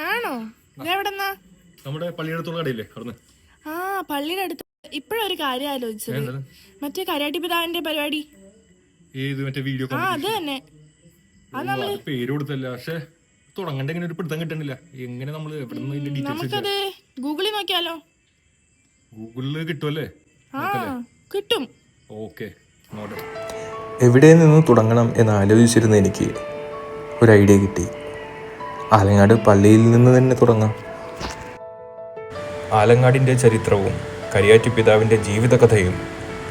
ആണോ? ഇതെവിടെന്നാ? നമ്മുടെ പള്ളിയുടെ കടയില്ലേ അവിടുന്ന്. ആ, പള്ളിയുടെ അടുത്ത്. ഇപ്പഴൊരു കാര്യം ആലോചിച്ചത്, മറ്റേ കരാട്ടി പിതാവിന്റെ പരിപാടി. ഏത് മറ്റേ വീഡിയോ? ആ, അത് തന്നെ. പേര് കൊടുത്തല്ല, പക്ഷെ തുടങ്ങണ്ട എങ്ങനെ ഒരു പിടുത്തം കിട്ടണില്ല. എങ്ങനെ നമ്മള് നമുക്കത് ഗൂഗിളിൽ നോക്കിയാലോ? ഗൂഗിളില് കിട്ടുമല്ലേ? ആ, കിട്ടും. ഓക്കെ, എവിടെ നിന്ന് തുടങ്ങണം എന്ന് ആലോചിച്ചിരുന്ന എനിക്ക് ഒരു ഐഡിയ കിട്ടി. ആലങ്ങാട് പള്ളിയിൽ നിന്ന് തന്നെ തുടങ്ങാം. ആലങ്ങാടിൻ്റെ ചരിത്രവും കരിയാറ്റി പിതാവിൻ്റെ ജീവിതകഥയും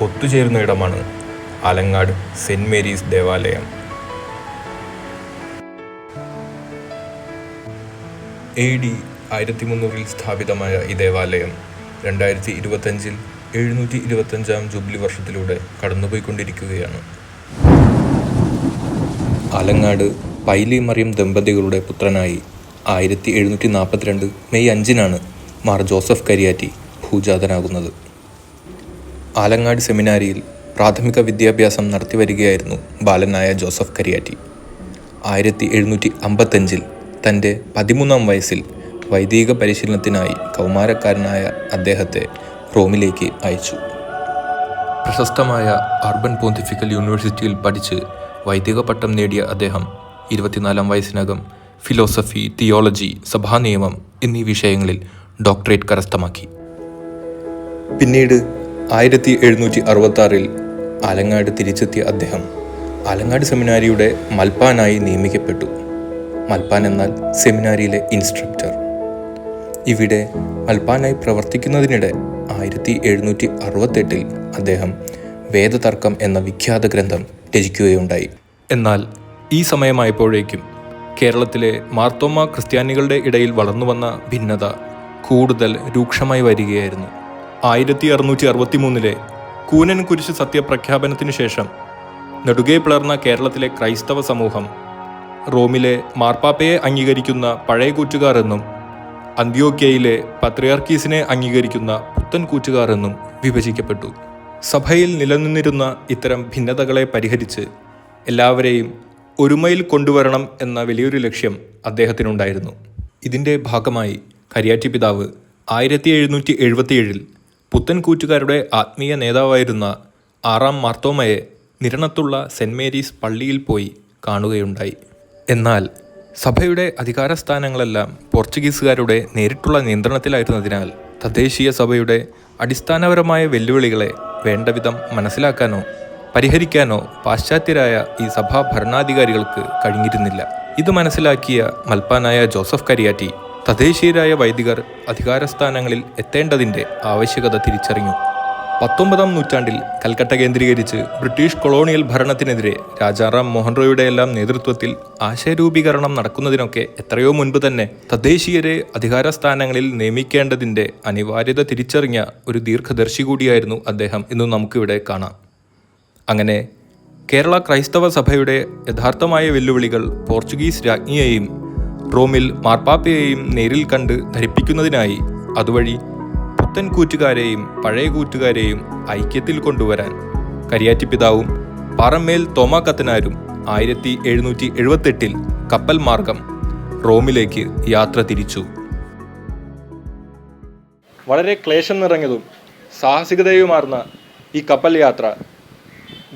ഒത്തുചേരുന്ന ഇടമാണ് ആലങ്ങാട് സെൻറ് മേരീസ് ദേവാലയം. AD 1300 സ്ഥാപിതമായ ഈ ദേവാലയം 2025 725 ജൂബിലി വർഷത്തിലൂടെ കടന്നുപോയിക്കൊണ്ടിരിക്കുകയാണ്. ആലങ്ങാട് പൈലി മറിയം ദമ്പതികളുടെ പുത്രനായി 1742 മെയ് 5 മാർ ജോസഫ് കരിയാറ്റി ഭൂജാതനാകുന്നത്. ആലങ്ങാട് സെമിനാരിയിൽ പ്രാഥമിക വിദ്യാഭ്യാസം നടത്തിവരികയായിരുന്നു ബാലനായ ജോസഫ് കരിയാറ്റി. 1755 തൻ്റെ 13-ാം വയസ്സിൽ വൈദിക പരിശീലനത്തിനായി കൗമാരക്കാരനായ അദ്ദേഹത്തെ റോമിലേക്ക് അയച്ചു. പ്രശസ്തമായ അർബൻ പോന്തിഫിക്കൽ യൂണിവേഴ്സിറ്റിയിൽ പഠിച്ച് വൈദിക പട്ടം നേടിയ അദ്ദേഹം 24-ാം വയസ്സിനകം ഫിലോസഫി, തിയോളജി, സഭാനിയമം എന്നീ വിഷയങ്ങളിൽ ഡോക്ടറേറ്റ് കരസ്ഥമാക്കി. പിന്നീട് 1766 ആലങ്ങാട് തിരിച്ചെത്തിയ അദ്ദേഹം ആലങ്ങാട് സെമിനാരിയുടെ മൽപ്പാനായി നിയമിക്കപ്പെട്ടു. മൽപ്പാൻ എന്നാൽ സെമിനാരിയിലെ ഇൻസ്ട്രക്ടർ. ഇവിടെ മൽപ്പാനായി പ്രവർത്തിക്കുന്നതിനിടെ 1768 അദ്ദേഹം വേദതർക്കം എന്ന വിഖ്യാത ഗ്രന്ഥം രചിക്കുകയുണ്ടായി. എന്നാൽ ഈ സമയമായപ്പോഴേക്കും കേരളത്തിലെ മാർത്തോമ ക്രിസ്ത്യാനികളുടെ ഇടയിൽ വളർന്നുവന്ന ഭിന്നത കൂടുതൽ രൂക്ഷമായി വരികയായിരുന്നു. 1663 കൂനൻ കുരിശ് സത്യപ്രഖ്യാപനത്തിനു ശേഷം നെടുകെ പിളർന്ന കേരളത്തിലെ ക്രൈസ്തവ സമൂഹം റോമിലെ മാർപ്പാപ്പയെ അംഗീകരിക്കുന്ന പഴയ കൂറ്റുകാർ എന്നും അന്ത്യോക്യയിലെ പത്രിയാർക്കീസിനെ അംഗീകരിക്കുന്ന പുത്തൻ കൂറ്റുകാർ എന്നും വിഭജിക്കപ്പെട്ടു. സഭയിൽ നിലനിന്നിരുന്ന ഇത്തരം ഭിന്നതകളെ പരിഹരിച്ച് എല്ലാവരെയും ഒരുമയിൽ കൊണ്ടുവരണം എന്ന വലിയൊരു ലക്ഷ്യം അദ്ദേഹത്തിനുണ്ടായിരുന്നു. ഇതിൻ്റെ ഭാഗമായി കരിയാറ്റി പിതാവ് 1777 പുത്തൻ കൂറ്റുകാരുടെ ആത്മീയ നേതാവായിരുന്ന 6-ാം മാർത്തോമയെ നിരണത്തുള്ള സെൻറ് മേരീസ് പള്ളിയിൽ പോയി കാണുകയുണ്ടായി. എന്നാൽ സഭയുടെ അധികാരസ്ഥാനങ്ങളെല്ലാം പോർച്ചുഗീസുകാരുടെ നേരിട്ടുള്ള നിയന്ത്രണത്തിലായിരുന്നതിനാൽ തദ്ദേശീയ സഭയുടെ അടിസ്ഥാനപരമായ വെല്ലുവിളികളെ വേണ്ടവിധം മനസ്സിലാക്കാനോ പരിഹരിക്കാനോ പാശ്ചാത്യരായ ഈ സഭാ ഭരണാധികാരികൾക്ക് കഴിഞ്ഞിരുന്നില്ല. ഇത് മനസ്സിലാക്കിയ മൽപ്പാനായ ജോസഫ് കരിയാറ്റി തദ്ദേശീയരായ വൈദികർ അധികാരസ്ഥാനങ്ങളിൽ എത്തേണ്ടതിൻ്റെ ആവശ്യകത തിരിച്ചറിഞ്ഞു. 19-ാം നൂറ്റാണ്ടിൽ കൽക്കട്ട കേന്ദ്രീകരിച്ച് ബ്രിട്ടീഷ് കൊളോണിയൽ ഭരണത്തിനെതിരെ രാജാറാം മോഹൻ റോയുടെ എല്ലാം നേതൃത്വത്തിൽ ആശയരൂപീകരണം നടക്കുന്നതിനൊക്കെ എത്രയോ മുൻപ് തന്നെ തദ്ദേശീയരെ അധികാരസ്ഥാനങ്ങളിൽ നിയമിക്കേണ്ടതിൻ്റെ അനിവാര്യത തിരിച്ചറിഞ്ഞ ഒരു ദീർഘദർശി കൂടിയായിരുന്നു അദ്ദേഹം എന്നും നമുക്കിവിടെ കാണാം. അങ്ങനെ കേരള ക്രൈസ്തവ സഭയുടെ യഥാർത്ഥമായ വെല്ലുവിളികൾ പോർച്ചുഗീസ് രാജ്ഞിയെയും റോമിൽ മാർപ്പാപ്പയെയും നേരിൽ കണ്ട് ധരിപ്പിക്കുന്നതിനായി അതുവഴി പുത്തൻ കൂറ്റുകാരെയും പഴയ കൂറ്റുകാരെയും ഐക്യത്തിൽ കൊണ്ടുവരാൻ കരിയാറ്റി പിതാവും പാറമ്മേൽ തോമാ കത്തനാരും 1778 കപ്പൽ മാർഗം റോമിലേക്ക് യാത്ര തിരിച്ചു. വളരെ ക്ലേശം നിറഞ്ഞതും സാഹസികതയുമാർന്ന ഈ കപ്പൽ യാത്ര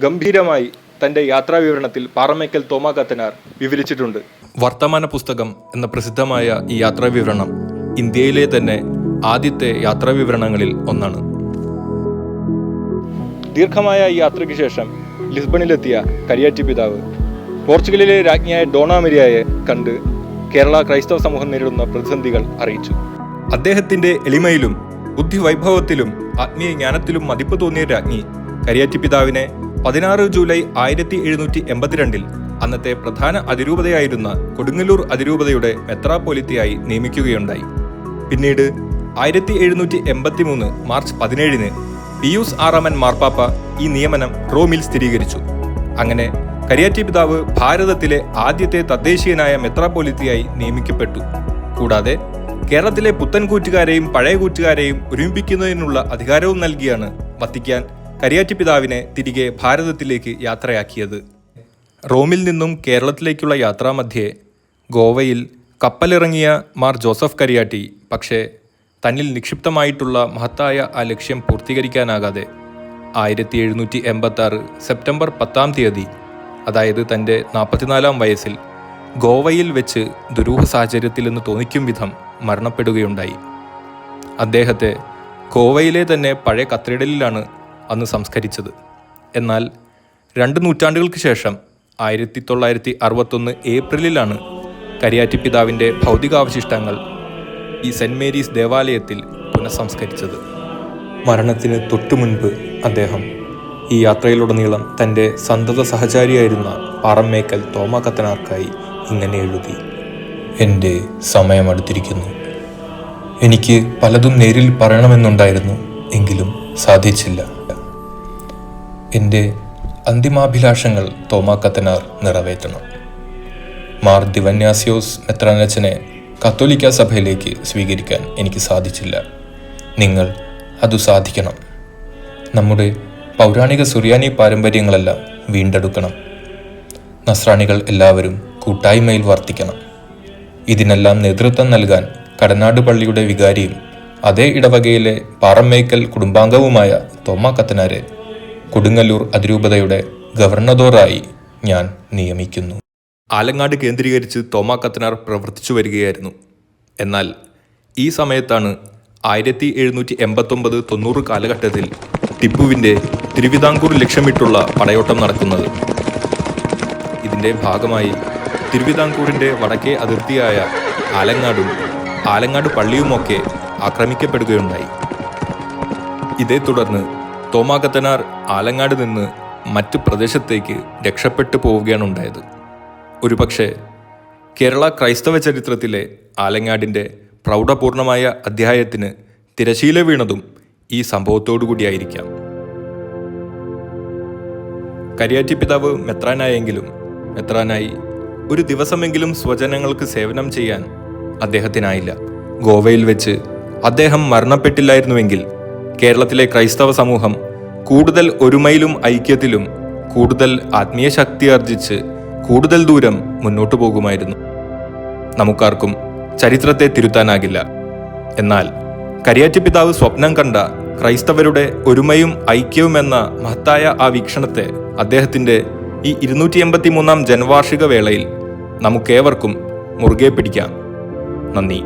ഗംഭീരമായി തൻ്റെ യാത്രാവിവരണത്തിൽ പാറമേക്കൽ തോമാ കത്തനാർ വിവരിച്ചിട്ടുണ്ട്. വർത്തമാന പുസ്തകം എന്ന പ്രസിദ്ധമായ ഈ യാത്രാവിവരണം ഇന്ത്യയിലെ തന്നെ ആദ്യത്തെ യാത്രാവിവരണങ്ങളിൽ ഒന്നാണ്. ദീർഘമായ ഈ യാത്രയ്ക്ക് ശേഷം ലിസ്ബണിലെത്തിയ കരിയാറ്റി പിതാവ് പോർച്ചുഗലിലെ രാജ്ഞിയായ ഡോണ മരിയയെ കണ്ട് കേരള ക്രൈസ്തവ സമൂഹം നേരിടുന്ന പ്രതിസന്ധികൾ അറിയിച്ചു. അദ്ദേഹത്തിൻ്റെ എളിമയിലും ബുദ്ധിവൈഭവത്തിലും ആത്മീയ ജ്ഞാനത്തിലും മതിപ്പ് തോന്നിയ രാജ്ഞി കരിയാറ്റി പിതാവിനെ 16 ജൂലൈ 1782 അന്നത്തെ പ്രധാന അതിരൂപതയായിരുന്ന കൊടുങ്ങല്ലൂർ അതിരൂപതയുടെ മെത്രാപ്പൊലിത്തയായി നിയമിക്കുകയുണ്ടായി. പിന്നീട് 1783 മാർച്ച് 17 പിയൂസ് 6-ാമൻ മാർപ്പാപ്പ ഈ നിയമനം റോമിൽ സ്ഥിരീകരിച്ചു. അങ്ങനെ കരിയാറ്റി പിതാവ് ഭാരതത്തിലെ ആദ്യത്തെ തദ്ദേശീയനായ മെത്രാപ്പൊലിത്തയായി നിയമിക്കപ്പെട്ടു. കൂടാതെ കേരളത്തിലെ പുത്തൻ കൂറ്റുകാരെയും പഴയ കൂറ്റുകാരെയും ഒരുമിപ്പിക്കുന്നതിനുള്ള അധികാരവും നൽകിയാണ് വത്തിക്കാൻ കരിയാറ്റി പിതാവിനെ തിരികെ ഭാരതത്തിലേക്ക് യാത്രയാക്കിയത്. റോമിൽ നിന്നും കേരളത്തിലേക്കുള്ള യാത്രാമധ്യേ ഗോവയിൽ കപ്പലിറങ്ങിയ മാർ ജോസഫ് കരിയാട്ടി പക്ഷേ തന്നിൽ നിക്ഷിപ്തമായിട്ടുള്ള മഹത്തായ ആ ലക്ഷ്യം പൂർത്തീകരിക്കാനാകാതെ 1786 സെപ്റ്റംബർ 10 അതായത് തൻ്റെ 44-ാം വയസ്സിൽ ഗോവയിൽ വെച്ച് ദുരൂഹ സാഹചര്യത്തിൽ നിന്ന് തോന്നിക്കും വിധം മരണപ്പെടുകയുണ്ടായി. അദ്ദേഹത്തെ ഗോവയിലെ തന്നെ പഴയ കത്തീഡ്രലിലാണ് അന്ന് സംസ്കരിച്ചത്. എന്നാൽ 2 നൂറ്റാണ്ടുകൾക്ക് ശേഷം 1961 ഏപ്രിലിലാണ് കരിയാറ്റി പിതാവിൻ്റെ ഭൗതികാവശിഷ്ടങ്ങൾ ഈ സെൻറ് മേരീസ് ദേവാലയത്തിൽ പുനഃസംസ്കരിച്ചത്. മരണത്തിന് തൊട്ടു മുൻപ് അദ്ദേഹം ഈ യാത്രയിലുടനീളം തൻ്റെ സന്തത സഹചാരിയായിരുന്ന പാറമ്മേക്കൽ തോമാ കത്തനാർക്കായി ഇങ്ങനെ എഴുതി: എൻ്റെ സമയമടുത്തിരിക്കുന്നു. എനിക്ക് പലതും നേരിൽ പറയണമെന്നുണ്ടായിരുന്നു, എങ്കിലും സാധിച്ചില്ല. എൻ്റെ അന്തിമാഭിലാഷങ്ങൾ തോമാ കത്തനാർ നിറവേറ്റണം. മാർ ദിവന്യാസ്യോസ് മെത്രാനച്ചനെ കത്തോലിക്ക സഭയിലേക്ക് സ്വീകരിക്കാൻ എനിക്ക് സാധിച്ചില്ല. നിങ്ങൾ അത് സാധിക്കണം. നമ്മുടെ പൗരാണിക സുറിയാനി പാരമ്പര്യങ്ങളെല്ലാം വീണ്ടെടുക്കണം. നസ്രാണികൾ എല്ലാവരും കൂട്ടായ്മയിൽ വർത്തിക്കണം. ഇതിനെല്ലാം നേതൃത്വം നൽകാൻ കടനാട് പള്ളിയുടെ വികാരിയും അതേ ഇടവകയിലെ പാറമ്മേക്കൽ കുടുംബാംഗവുമായ തോമാ കത്തനാരെ കൊടുങ്ങല്ലൂർ അതിരൂപതയുടെ ഗവർണറോറായി ഞാൻ നിയമിക്കുന്നു. ആലങ്ങാട് കേന്ദ്രീകരിച്ച് തോമാ കത്തനാർ പ്രവർത്തിച്ചു വരികയായിരുന്നു. എന്നാൽ ഈ സമയത്താണ് 1789-90 കാലഘട്ടത്തിൽ ടിപ്പുവിൻ്റെ തിരുവിതാംകൂർ ലക്ഷ്യമിട്ടുള്ള പടയോട്ടം നടക്കുന്നത്. ഇതിൻ്റെ ഭാഗമായി തിരുവിതാംകൂറിൻ്റെ വടക്കേ അതിർത്തിയായ ആലങ്ങാടും ആലങ്ങാട് പള്ളിയുമൊക്കെ ആക്രമിക്കപ്പെടുകയുണ്ടായി. ഇതേ തുടർന്ന് തോമാ കത്തനാർ ആലങ്ങാട് നിന്ന് മറ്റ് പ്രദേശത്തേക്ക് രക്ഷപ്പെട്ടു പോവുകയാണ് ഉണ്ടായത്. ഒരുപക്ഷെ കേരള ക്രൈസ്തവ ചരിത്രത്തിലെ ആലങ്ങാടിൻ്റെ പ്രൗഢപൂർണമായ അധ്യായത്തിന് തിരശീല വീണതും ഈ സംഭവത്തോടുകൂടിയായിരിക്കാം. കരിയാറ്റി പിതാവ് മെത്രാനായി ഒരു ദിവസമെങ്കിലും സ്വജനങ്ങൾക്ക് സേവനം ചെയ്യാൻ അദ്ദേഹത്തിനായില്ല. ഗോവയിൽ വെച്ച് അദ്ദേഹം മരണപ്പെട്ടില്ലായിരുന്നുവെങ്കിൽ കേരളത്തിലെ ക്രൈസ്തവ സമൂഹം കൂടുതൽ ഒരുമയിലും ഐക്യത്തിലും കൂടുതൽ ആത്മീയ ശക്തി ആർജിച്ച് കൂടുതൽ ദൂരം മുന്നോട്ടു പോകുമായിരുന്നു. നമുക്കാർക്കും ചരിത്രത്തെ തിരുത്താനാകില്ല. എന്നാൽ കരിയാറ്റി പിതാവ് സ്വപ്നം കണ്ട ക്രൈസ്തവരുടെ ഒരുമയും ഐക്യവും എന്ന മഹത്തായ ആ വീക്ഷണത്തെ അദ്ദേഹത്തിൻ്റെ ഈ 283-ാം ജന്മവാർഷിക വേളയിൽ നമുക്കേവർക്കും മുറുകെ പിടിക്കാം. നന്ദി.